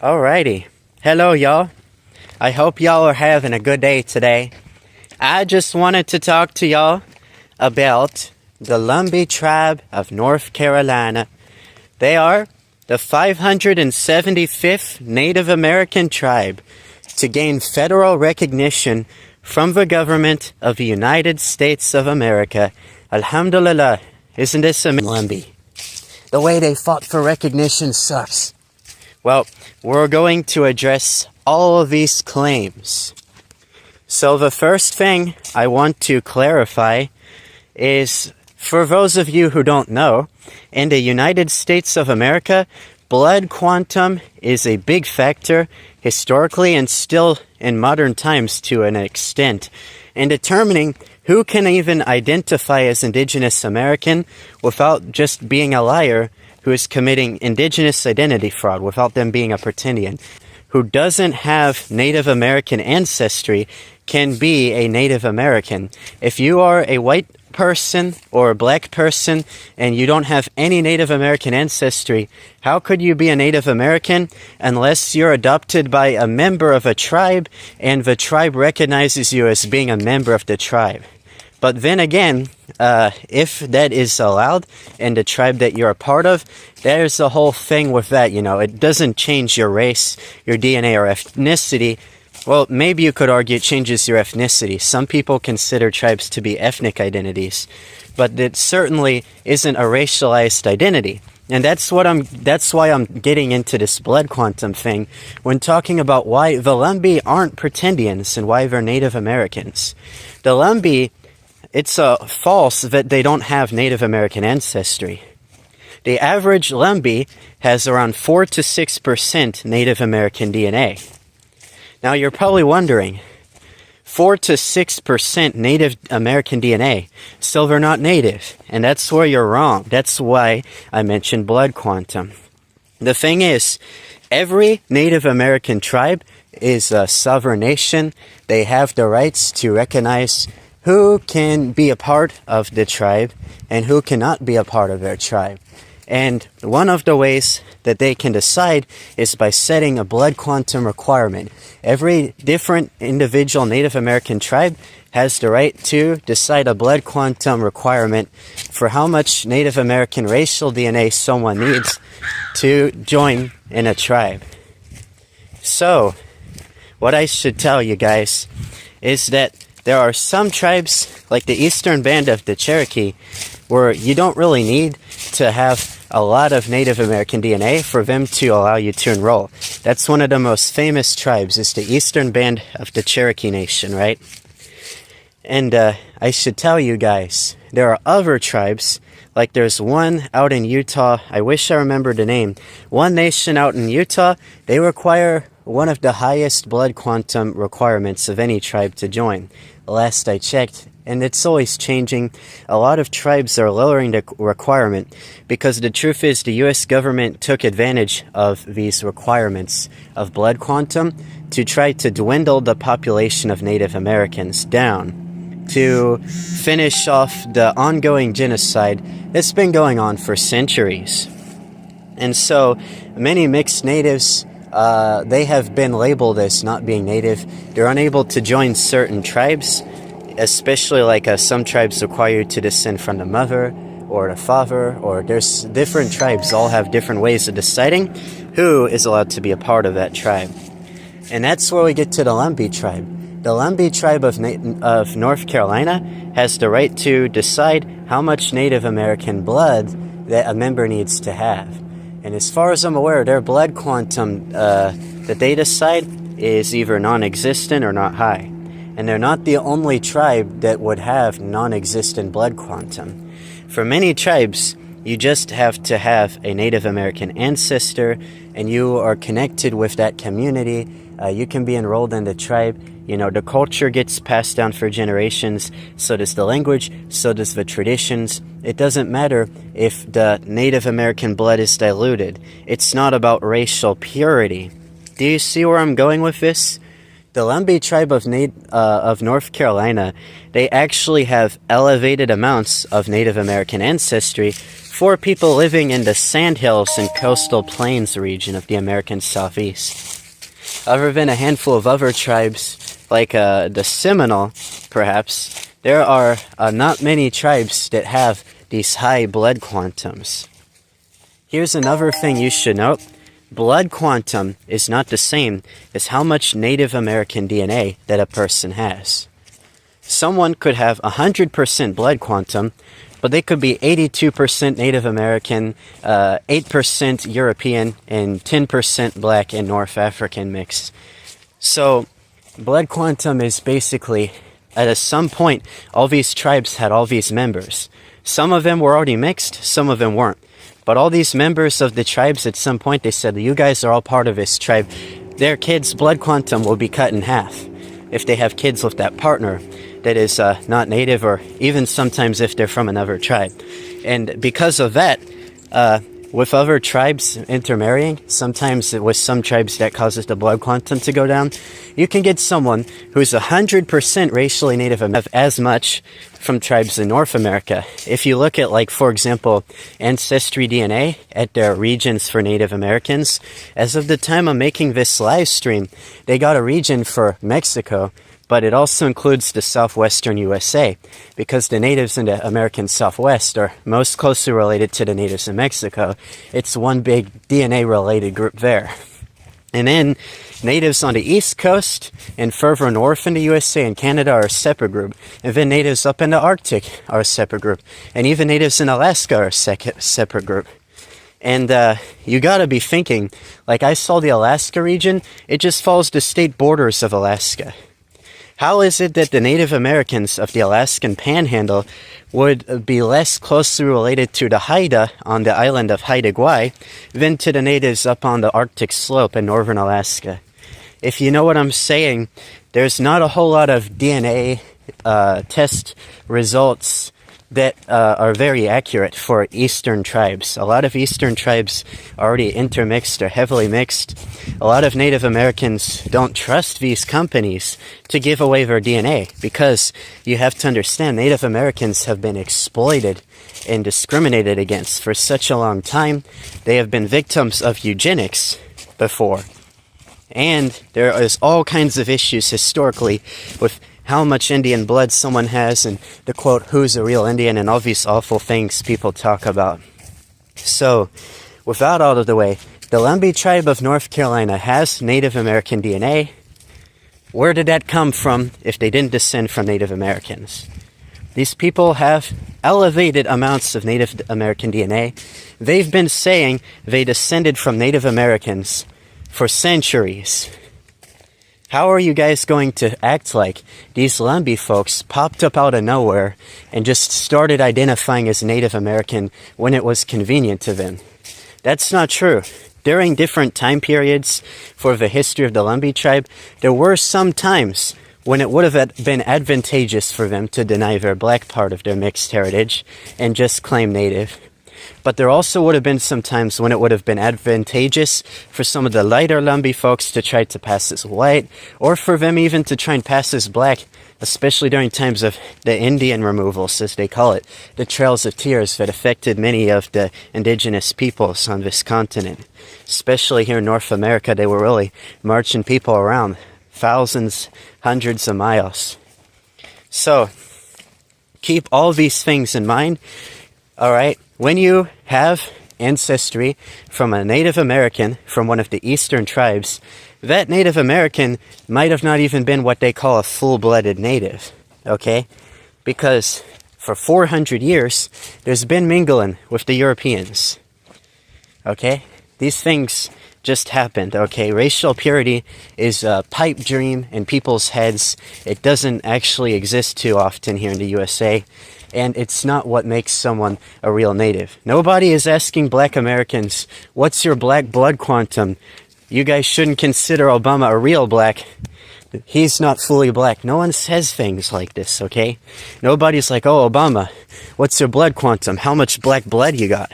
Alrighty. Hello, y'all. I hope y'all are having a good day today. I just wanted to talk to y'all about the Lumbee tribe of North Carolina. They are the 575th Native American tribe to gain federal recognition from the government of the United States of America. Alhamdulillah. Isn't this amazing? Lumbee. The way they fought for recognition sucks. Well, we're going to address all of these claims. So the first thing I want to clarify is, for those of you who don't know, in the United States of America, blood quantum is a big factor historically and still in modern times to an extent in determining who can even identify as Indigenous American without just being a liar who is committing Indigenous identity fraud, without them being a Pretendian. Who doesn't have Native American ancestry can be a Native American. If you are a white person or a black person and you don't have any Native American ancestry, how could you be a Native American unless you're adopted by a member of a tribe and the tribe recognizes you as being a member of the tribe? But then again, if that is allowed in the tribe that you're a part of, there's a whole thing with that, It doesn't change your race, your DNA, or ethnicity. Well, maybe you could argue it changes your ethnicity. Some people consider tribes to be ethnic identities, but it certainly isn't a racialized identity. And that's why I'm getting into this blood quantum thing when talking about why the Lumbee aren't Pretendians and why they're Native Americans. The Lumbee, it's false that they don't have Native American ancestry. The average Lumbee has around 4 to 6% Native American DNA. Now you're probably wondering, 4 to 6% Native American DNA, still they're not Native. And that's where you're wrong. That's why I mentioned blood quantum. The thing is, every Native American tribe is a sovereign nation. They have the rights to recognize who can be a part of the tribe and who cannot be a part of their tribe. And one of the ways that they can decide is by setting a blood quantum requirement. Every different individual Native American tribe has the right to decide a blood quantum requirement for how much Native American racial DNA someone needs to join in a tribe. So, what I should tell you guys is that there are some tribes, like the Eastern Band of the Cherokee, where you don't really need to have a lot of Native American DNA for them to allow you to enroll. That's one of the most famous tribes, is the Eastern Band of the Cherokee Nation, right? And I should tell you guys, there are other tribes, like there's one out in Utah, I wish I remembered the name. One nation out in Utah, they require one of the highest blood quantum requirements of any tribe to join. Last I checked, and it's always changing. A lot of tribes are lowering the requirement because the truth is the U.S. government took advantage of these requirements of blood quantum to try to dwindle the population of Native Americans down, to finish off the ongoing genocide that's been going on for centuries. And so many mixed natives, they have been labeled as not being native. They're unable to join certain tribes, especially like some tribes require you to descend from the mother or the father, or there's different tribes all have different ways of deciding who is allowed to be a part of that tribe. And that's where we get to the Lumbee tribe. The Lumbee tribe of North Carolina has the right to decide how much Native American blood that a member needs to have. And as far as I'm aware, their blood quantum that they decide is either non-existent or not high. And they're not the only tribe that would have non-existent blood quantum. For many tribes, you just have to have a Native American ancestor and you are connected with that community. You can be enrolled in the tribe. The culture gets passed down for generations, so does the language, so does the traditions. It doesn't matter if the Native American blood is diluted. It's not about racial purity. Do you see where I'm going with this? The Lumbee tribe of North Carolina, they actually have elevated amounts of Native American ancestry for people living in the sandhills and coastal plains region of the American Southeast. Other than a handful of other tribes, like the Seminole, perhaps, there are not many tribes that have these high blood quantums. Here's another thing you should note. Blood quantum is not the same as how much Native American DNA that a person has. Someone could have 100% blood quantum, but they could be 82% Native American, 8% European, and 10% Black and North African mix. So, blood quantum is basically, at some point, all these tribes had all these members. Some of them were already mixed, some of them weren't. But all these members of the tribes, at some point, they said, you guys are all part of this tribe. Their kids' blood quantum will be cut in half if they have kids with that partner that is not native, or even sometimes if they're from another tribe. And because of that, with other tribes intermarrying, sometimes with some tribes that causes the blood quantum to go down, you can get someone who's 100% racially Native American, as much from tribes in North America. If you look at, like, for example, Ancestry DNA at their regions for Native Americans, as of the time of making this live stream, they got a region for Mexico, but it also includes the southwestern USA, because the natives in the American Southwest are most closely related to the natives in Mexico. It's one big DNA-related group there. And then natives on the East Coast and further north in the USA and Canada are a separate group. And then natives up in the Arctic are a separate group. And even natives in Alaska are a separate group. And you gotta be thinking, like, I saw the Alaska region, it just follows the state borders of Alaska. How is it that the Native Americans of the Alaskan Panhandle would be less closely related to the Haida on the island of Haida Gwaii than to the natives up on the Arctic slope in northern Alaska? If you know what I'm saying, there's not a whole lot of DNA test results that are very accurate for Eastern tribes. A lot of Eastern tribes are already intermixed or heavily mixed. A lot of Native Americans don't trust these companies to give away their DNA, because you have to understand, Native Americans have been exploited and discriminated against for such a long time. They have been victims of eugenics before. And there is all kinds of issues historically with how much Indian blood someone has, and the quote, who's a real Indian, and all these awful things people talk about. So, with that out of the way, the Lumbee tribe of North Carolina has Native American DNA. Where did that come from if they didn't descend from Native Americans? These people have elevated amounts of Native American DNA. They've been saying they descended from Native Americans for centuries. How are you guys going to act like these Lumbee folks popped up out of nowhere and just started identifying as Native American when it was convenient to them? That's not true. During different time periods for the history of the Lumbee tribe, there were some times when it would have been advantageous for them to deny their black part of their mixed heritage and just claim Native. But there also would have been some times when it would have been advantageous for some of the lighter Lumbee folks to try to pass as white, or for them even to try and pass as black, especially during times of the Indian removals, as they call it, the Trails of Tears that affected many of the indigenous peoples on this continent. Especially here in North America, they were really marching people around thousands, hundreds of miles. So, keep all these things in mind, alright? When you have ancestry from a Native American from one of the Eastern tribes, that Native American might have not even been what they call a full-blooded Native, okay? Because for 400 years, there's been mingling with the Europeans, okay? These things just happened, okay? Racial purity is a pipe dream in people's heads. It doesn't actually exist too often here in the USA. And it's not what makes someone a real native. Nobody is asking black Americans, what's your black blood quantum? You guys shouldn't consider Obama a real black. He's not fully black. No one says things like this, okay? Nobody's like, oh, Obama, what's your blood quantum? How much black blood you got?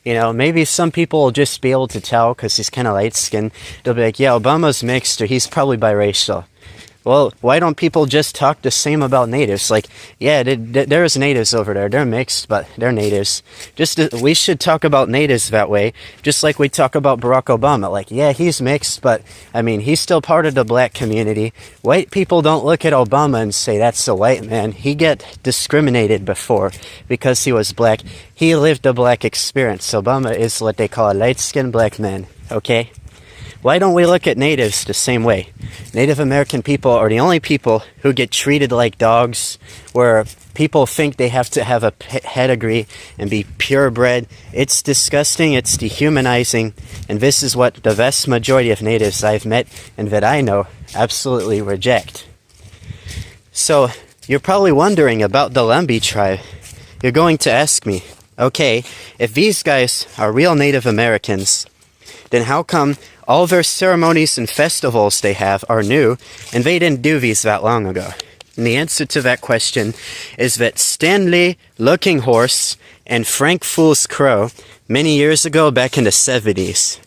You know, maybe some people will just be able to tell because he's kind of light-skinned. They'll be like, yeah, Obama's mixed, or he's probably biracial. Well, why don't people just talk the same about natives? Like, yeah, there's natives over there. They're mixed, but they're natives. We should talk about natives that way, just like we talk about Barack Obama. Like, yeah, he's mixed, but I mean, he's still part of the black community. White people don't look at Obama and say, that's a white man. He get discriminated before because he was black. He lived a black experience. Obama is what they call a light-skinned black man, okay? Why don't we look at natives the same way? Native American people are the only people who get treated like dogs, where people think they have to have a pedigree and be purebred. It's disgusting, it's dehumanizing, and this is what the vast majority of natives I've met and that I know absolutely reject. So, you're probably wondering about the Lumbee tribe. You're going to ask me, okay, if these guys are real Native Americans, then how come all their ceremonies and festivals they have are new, and they didn't do these that long ago? And the answer to that question is that Stanley Looking Horse and Frank Fool's Crow, many years ago, back in the 70s,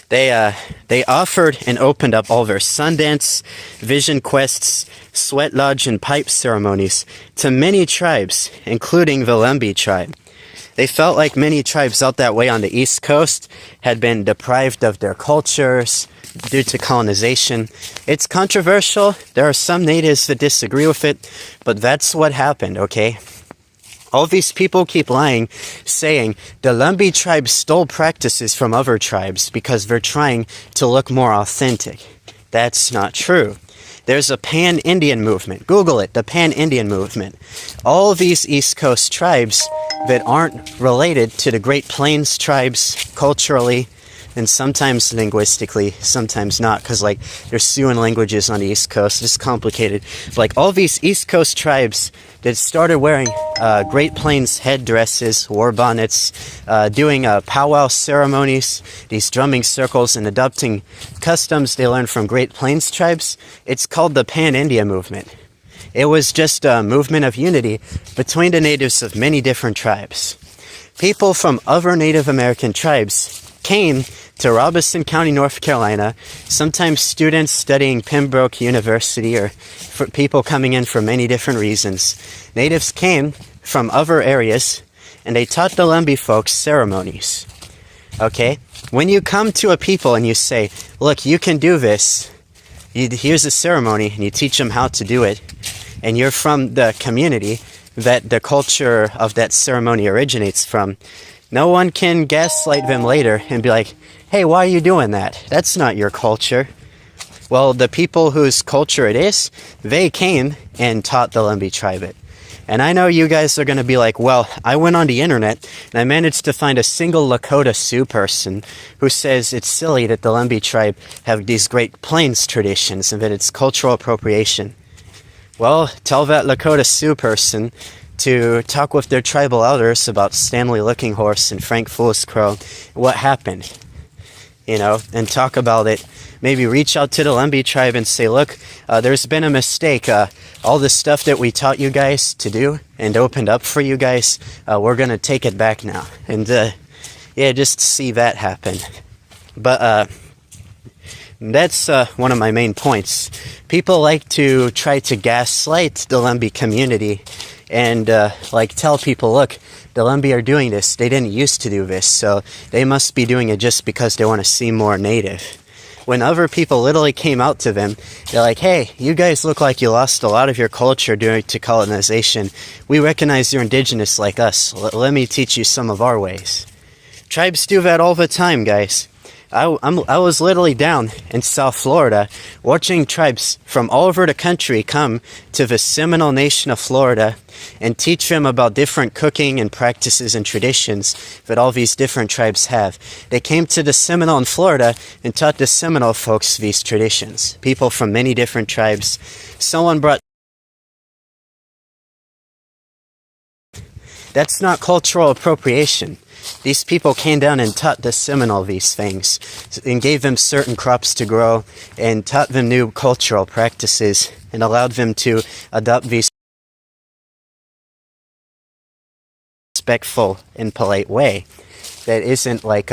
they offered and opened up all their Sundance, Vision Quests, Sweat Lodge, and Pipe ceremonies to many tribes, including the Lumbee tribe. They felt like many tribes out that way on the East Coast had been deprived of their cultures due to colonization. It's controversial. There are some natives that disagree with it, but that's what happened, okay? All these people keep lying, saying the Lumbee tribe stole practices from other tribes because they're trying to look more authentic. That's not true. There's a Pan-Indian movement. Google it, the Pan-Indian movement. All these East Coast tribes that aren't related to the Great Plains tribes culturally and sometimes linguistically, sometimes not, because like there's Siouan languages on the East Coast. It's complicated. Like all these East Coast tribes that started wearing Great Plains headdresses, war bonnets, doing powwow ceremonies, these drumming circles, and adopting customs they learned from Great Plains tribes. It's called the Pan-India movement. It was just a movement of unity between the natives of many different tribes. People from other Native American tribes came to Robeson County, North Carolina, sometimes students studying Pembroke University or for people coming in for many different reasons. Natives came from other areas and they taught the Lumbee folks ceremonies. Okay? When you come to a people and you say, look, you can do this, here's a ceremony, and you teach them how to do it, and you're from the community that the culture of that ceremony originates from, no one can gaslight them later and be like, hey, why are you doing that? That's not your culture. Well, the people whose culture it is, they came and taught the Lumbee tribe it. And I know you guys are going to be like, well, I went on the internet and I managed to find a single Lakota Sioux person who says it's silly that the Lumbee tribe have these Great Plains traditions and that it's cultural appropriation. Well, tell that Lakota Sioux person to talk with their tribal elders about Stanley Looking Horse and Frank Fool's Crow, what happened, and talk about it. Maybe reach out to the Lumbee tribe and say, look, there's been a mistake. All the stuff that we taught you guys to do and opened up for you guys, we're going to take it back now. And just see that happen. But that's one of my main points. People like to try to gaslight the Lumbee community and tell people, look, the Lumbee are doing this. They didn't used to do this, so they must be doing it just because they want to seem more native. When other people literally came out to them, they're like, hey, you guys look like you lost a lot of your culture due to colonization. We recognize you're indigenous like us. Let me teach you some of our ways. Tribes do that all the time, guys. I was literally down in South Florida watching tribes from all over the country come to the Seminole Nation of Florida and teach them about different cooking and practices and traditions that all these different tribes have. They came to the Seminole in Florida and taught the Seminole folks these traditions. People from many different tribes. Someone brought... That's not cultural appropriation. These people came down and taught the Seminole these things and gave them certain crops to grow and taught them new cultural practices and allowed them to adopt these respectful and polite way that isn't like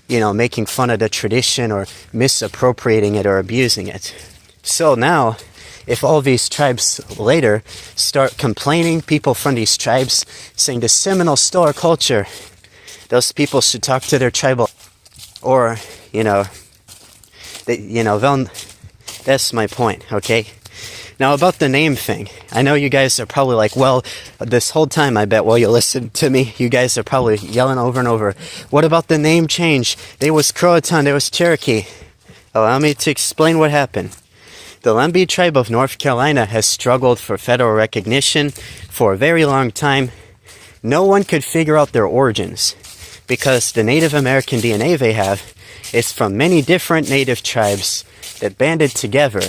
making fun of the tradition or misappropriating it or abusing it. So now if all these tribes later start complaining, people from these tribes saying the Seminole stole our culture, those people should talk to their tribal, or, that's my point, okay? Now, about the name thing, I know you guys are probably like, well, this whole time, I bet while you listen to me, you guys are probably yelling over and over, what about the name change? There was Croatan, there was Cherokee. Allow me to explain what happened. The Lumbee tribe of North Carolina has struggled for federal recognition for a very long time. No one could figure out their origins, because the Native American DNA they have is from many different native tribes that banded together.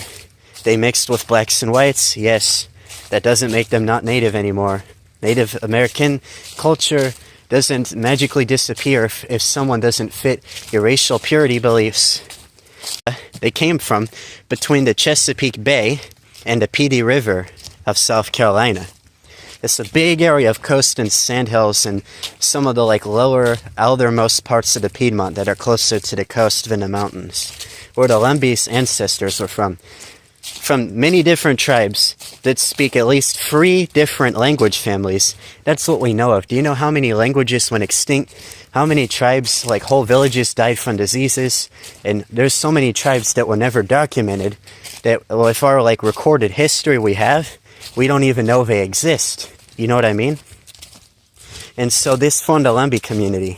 They mixed with blacks and whites. Yes, that doesn't make them not native anymore. Native American culture doesn't magically disappear if someone doesn't fit your racial purity beliefs. They came from between the Chesapeake Bay and the Petey River of South Carolina. It's a big area of coast and sandhills and some of the lower, outermost parts of the Piedmont that are closer to the coast than the mountains, where the Lumbee's ancestors were from. From many different tribes that speak at least 3 different language families. That's what we know of. Do you know how many languages went extinct? How many tribes, whole villages, died from diseases? And there's so many tribes that were never documented that, if our recorded history we have, we don't even know they exist. You know what I mean? And so this formed a Lumbee community.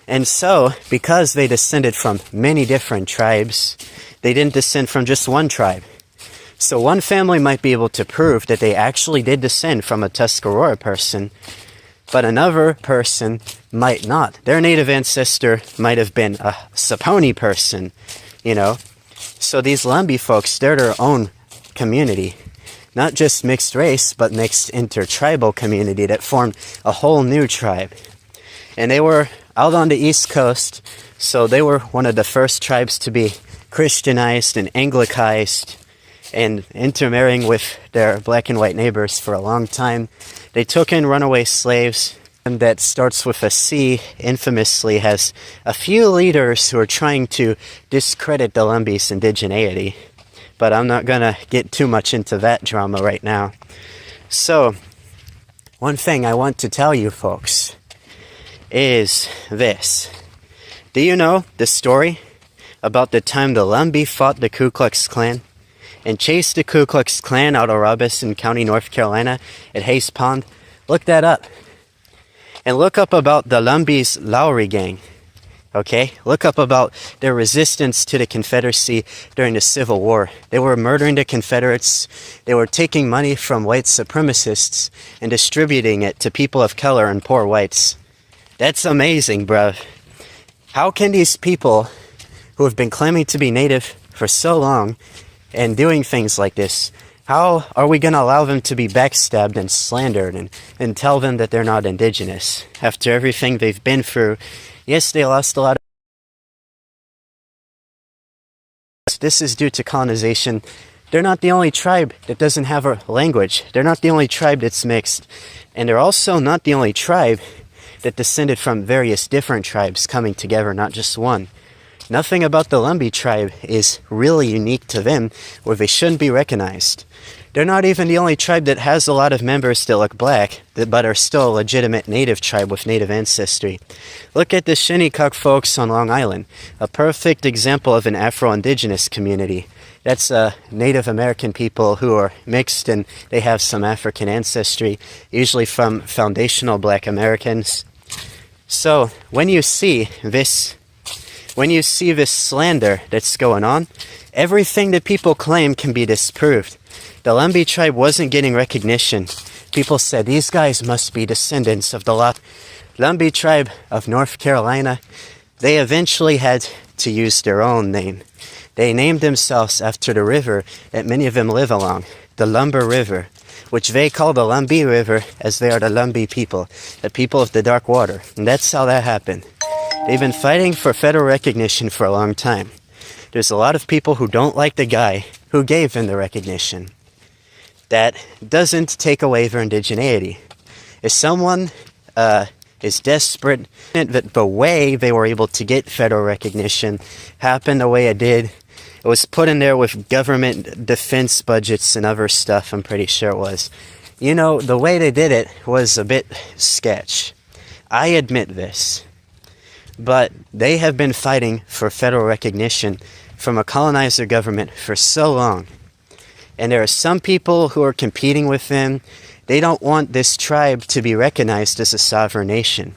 And so, because they descended from many different tribes, they didn't descend from just one tribe. So one family might be able to prove that they actually did descend from a Tuscarora person, but another person might not. Their native ancestor might have been a Saponi person, So these Lumbee folks, they're their own community. Not just mixed race, but mixed intertribal community that formed a whole new tribe. And they were out on the East Coast, so they were one of the first tribes to be Christianized and Anglicized and intermarrying with their black and white neighbors for a long time. They took in runaway slaves, and that starts with a C, infamously has a few leaders who are trying to discredit the Lumbee's indigeneity. But I'm not going to get too much into that drama right now. So, one thing I want to tell you folks is this. Do you know the story about the time the Lumbee fought the Ku Klux Klan and chased the Ku Klux Klan out of Robeson County, North Carolina at Hayes Pond? Look that up. And look up about the Lumbee's Lowry Gang. Okay? Look up about their resistance to the Confederacy during the Civil War. They were murdering the Confederates. They were taking money from white supremacists and distributing it to people of color and poor whites. That's amazing, bruv. How can these people who have been claiming to be native for so long and doing things like this, how are we going to allow them to be backstabbed and slandered and tell them that they're not indigenous after everything they've been through? Yes, they lost a lot of... This is due to colonization. They're not the only tribe that doesn't have a language. They're not the only tribe that's mixed. And they're also not the only tribe that descended from various different tribes coming together, not just one. Nothing about the Lumbee tribe is really unique to them, or they shouldn't be recognized. They're not even the only tribe that has a lot of members that look black, but are still a legitimate native tribe with native ancestry. Look at the Shinnecock folks on Long Island, a perfect example of an Afro-Indigenous community. That's Native American people who are mixed and they have some African ancestry, usually from foundational black Americans. So, when you see this slander that's going on, everything that people claim can be disproved. The Lumbee tribe wasn't getting recognition. People said these guys must be descendants of the Lumbee tribe of North Carolina. They eventually had to use their own name. They named themselves after the river that many of them live along, the Lumber River, which they call the Lumbee River as they are the Lumbee people, the people of the dark water. And that's how that happened. They've been fighting for federal recognition for a long time. There's a lot of people who don't like the guy who gave them the recognition. That doesn't take away their indigeneity. If someone is desperate that the way they were able to get federal recognition happened the way it did, it It was put in there with government defense budgets and other stuff, I'm pretty sure it was. You know, the way they did it was a bit sketch. I admit this. But they have been fighting for federal recognition from a colonizer government for so long. And there are some people who are competing with them. They don't want this tribe to be recognized as a sovereign nation.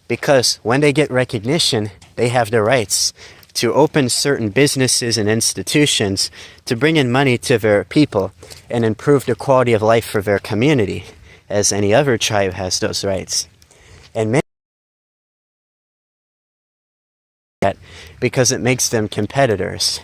Because when they get recognition, they have the rights to open certain businesses and institutions to bring in money to their people and improve the quality of life for their community, as any other tribe has those rights. And many that because it makes them competitors.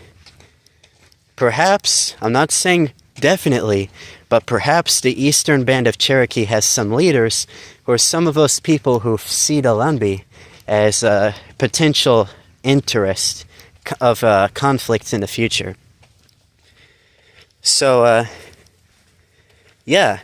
Perhaps, I'm not saying definitely, but perhaps the Eastern Band of Cherokee has some leaders who are some of those people who see the Lumbee as a potential interest of conflicts in the future. So, yeah.